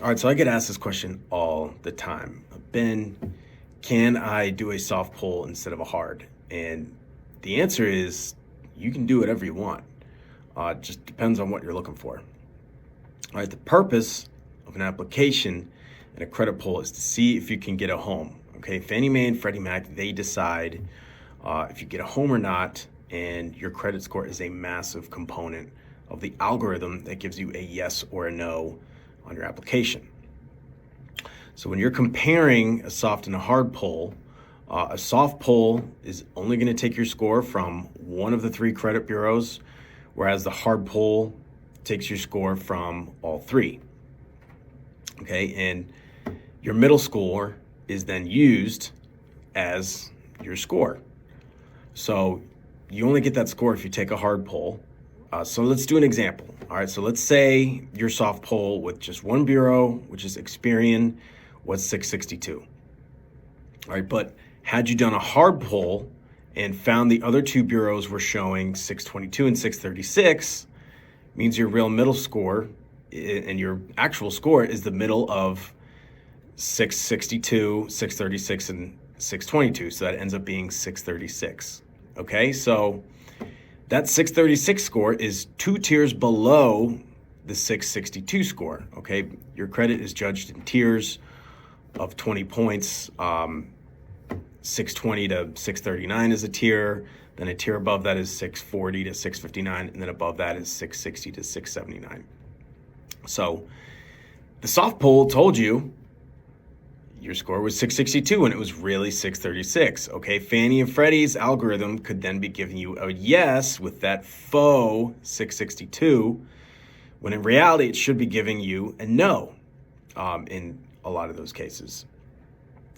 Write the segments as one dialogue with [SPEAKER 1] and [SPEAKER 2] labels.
[SPEAKER 1] All right, so I get asked this question all the time. Ben, can I do a soft pull instead of a hard? And the answer is you can do whatever you want. It just depends on what you're looking for. All right, the purpose of an application and a credit pull is to see if you can get a home. Okay, Fannie Mae and Freddie Mac, they decide if you get a home or not, and your credit score is a massive component of the algorithm that gives you a yes or a no on your application. So when you're comparing a soft and a hard pull, a soft pull is only going to take your score from one of the three credit bureaus, whereas the hard pull takes your score from all three. Okay, and your middle score is then used as your score. So you only get that score if you take a hard pull. So let's do an example. All right, so let's say your soft pull with just one bureau, which is Experian, was 662. All right, but had you done a hard pull and found the other two bureaus were showing 622 and 636, means your real middle score and your actual score is the middle of 662, 636, and 622. So that ends up being 636. Okay, so that 636 score is 2 tiers below the 662 score. Okay, your credit is judged in tiers of 20 points. 620 to 639 is a tier. Then a tier above that is 640 to 659, and then above that is 660 to 679. So the soft pull told you your score was 662 and it was really 636. Okay, Fannie and Freddie's algorithm could then be giving you a yes with that faux 662, when in reality it should be giving you a no in a lot of those cases.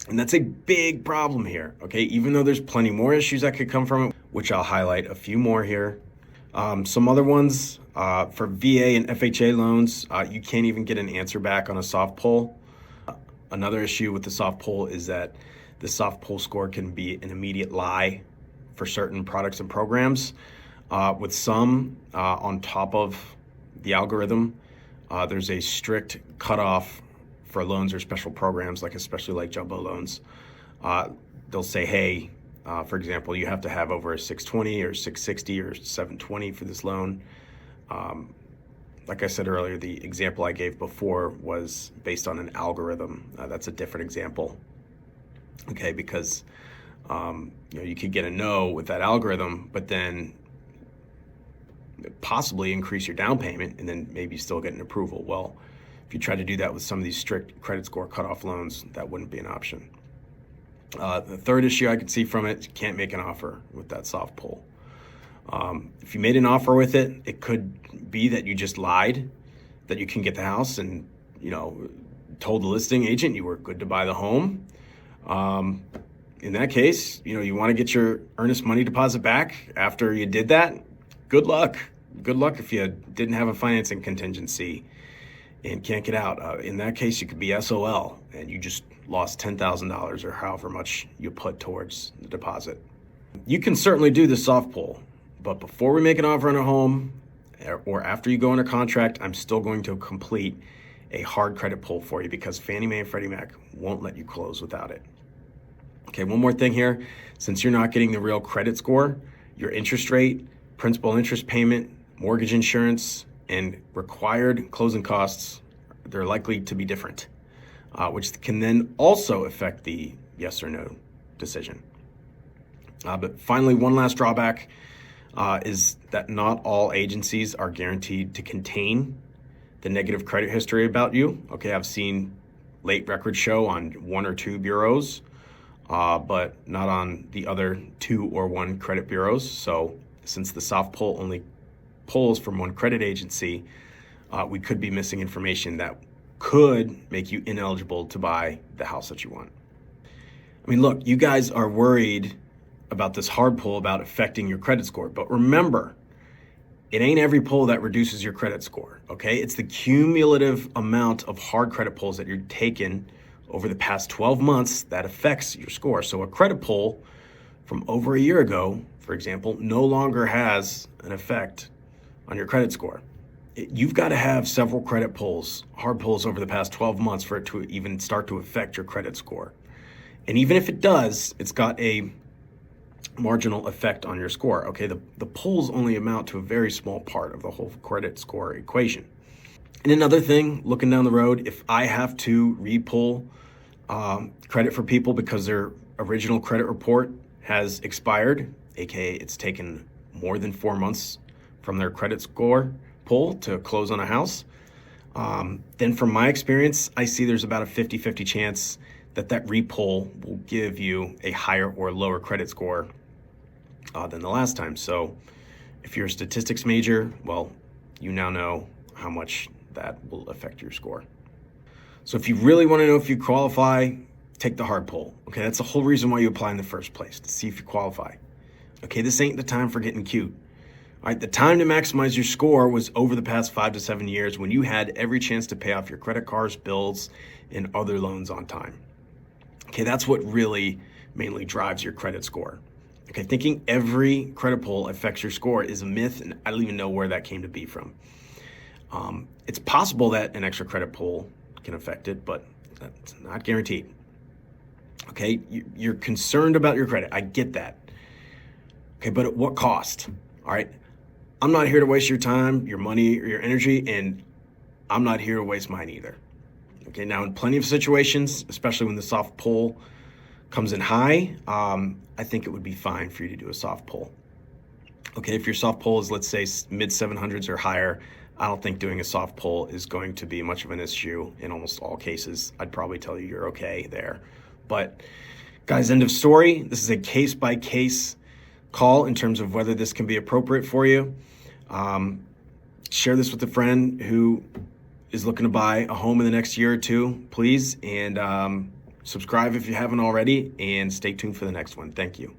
[SPEAKER 1] And that's a big problem here, okay? Even though there's plenty more issues that could come from it, which I'll highlight a few more here. Some other ones, for VA and FHA loans, you can't even get an answer back on a soft pull. Another issue with the soft pull is that the soft pull score can be an immediate lie for certain products and programs. With some, on top of the algorithm, there's a strict cutoff for loans or special programs, especially like jumbo loans. They'll say, hey, for example, you have to have over a 620 or 660 or 720 for this loan. Like I said earlier, the example I gave before was based on an algorithm. That's a different example, okay? Because you could get a no with that algorithm, but then possibly increase your down payment and then maybe still get an approval. Well, if you try to do that with some of these strict credit score cutoff loans, that wouldn't be an option. The third issue I could see from it, you can't make an offer with that soft pull. If you made an offer with it, it could be that you just lied that you can get the house and, told the listing agent you were good to buy the home. In that case, you want to get your earnest money deposit back after you did that. Good luck. Good luck if you didn't have a financing contingency and can't get out. In that case, you could be SOL and you just lost $10,000 or however much you put towards the deposit. You can certainly do the soft pull, but before we make an offer on a home or after you go under contract, I'm still going to complete a hard credit pull for you because Fannie Mae and Freddie Mac won't let you close without it. Okay, one more thing here. Since you're not getting the real credit score, your interest rate, principal interest payment, mortgage insurance, and required closing costs, they're likely to be different, which can then also affect the yes or no decision. But finally, one last drawback is that not all agencies are guaranteed to contain the negative credit history about you. Okay, I've seen late records show on one or two bureaus, but not on the other two or one credit bureaus. So since the soft pull only pulls from one credit agency, we could be missing information that could make you ineligible to buy the house that you want. I mean, look, you guys are worried about this hard pull about affecting your credit score, but remember, it ain't every pull that reduces your credit score, okay? It's the cumulative amount of hard credit pulls that you're taking over the past 12 months that affects your score. So a credit pull from over a year ago, for example, no longer has an effect on your credit score. You've got to have several credit pulls, hard pulls over the past 12 months for it to even start to affect your credit score. And even if it does, it's got a marginal effect on your score. Okay, the pulls only amount to a very small part of the whole credit score equation. And another thing, looking down the road, if I have to re-pull credit for people because their original credit report has expired, aka it's taken more than 4 months from their credit score pull to close on a house, then from my experience, I see there's about a 50-50 chance that re-pull will give you a higher or lower credit score than the last time. So if you're a statistics major, well, you now know how much that will affect your score. So if you really want to know if you qualify, take the hard pull. Okay, that's the whole reason why you apply in the first place, to see if you qualify. Okay, this ain't the time for getting cute. All right, the time to maximize your score was over the past 5 to 7 years when you had every chance to pay off your credit cards, bills, and other loans on time. Okay, that's what really mainly drives your credit score. Okay, thinking every credit pull affects your score is a myth, and I don't even know where that came to be from. It's possible that an extra credit pull can affect it, but that's not guaranteed. Okay, you're concerned about your credit. I get that. Okay, but at what cost? All right, I'm not here to waste your time, your money, or your energy, and I'm not here to waste mine either. Okay, now in plenty of situations, especially when the soft pull comes in high, I think it would be fine for you to do a soft pull. Okay, if your soft pull is, let's say, mid 700s or higher, I don't think doing a soft pull is going to be much of an issue in almost all cases. I'd probably tell you you're okay there. But guys, end of story. This is a case-by-case call in terms of whether this can be appropriate for you. Share this with a friend who is looking to buy a home in the next year or two, please. And subscribe if you haven't already, and stay tuned for the next one. Thank you.